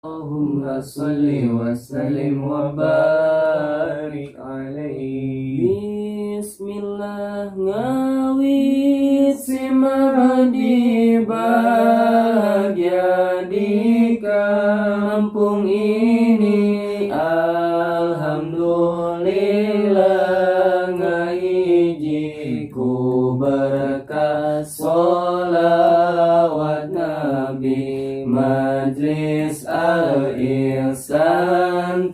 Allahumma salli wa sallim wa barik alaihi. Bismillah ngawit simadi bahagia di kampung ini. Alhamdulillah ngahiji ku berkah sholawat Nabi. Majlis al-ihsan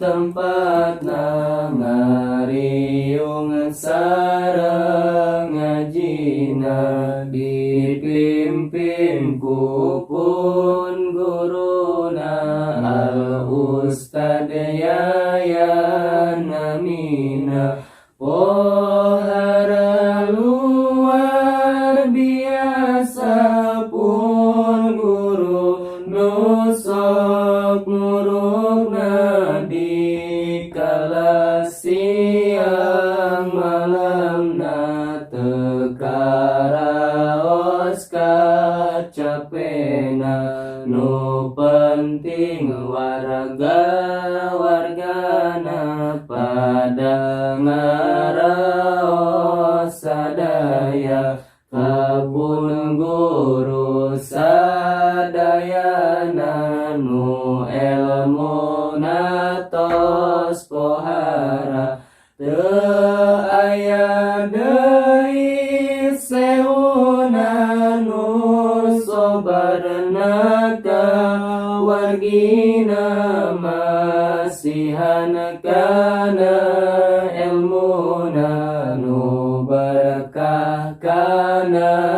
tempatna ngariung sareng ngajina, dipimpin ku pun guruna al-ustad Yayan Amina. Pohara luar biasa pun guru nusok murukna di kala siang malam na tekaraos kacapena. Nu penting wargana pada ngaraos sadaya, kapun guru sadayana nu elmuna tos pohara. Teu aya deui seuna nu sobarna kawargina, masihan kana ilmuna nu berkah kana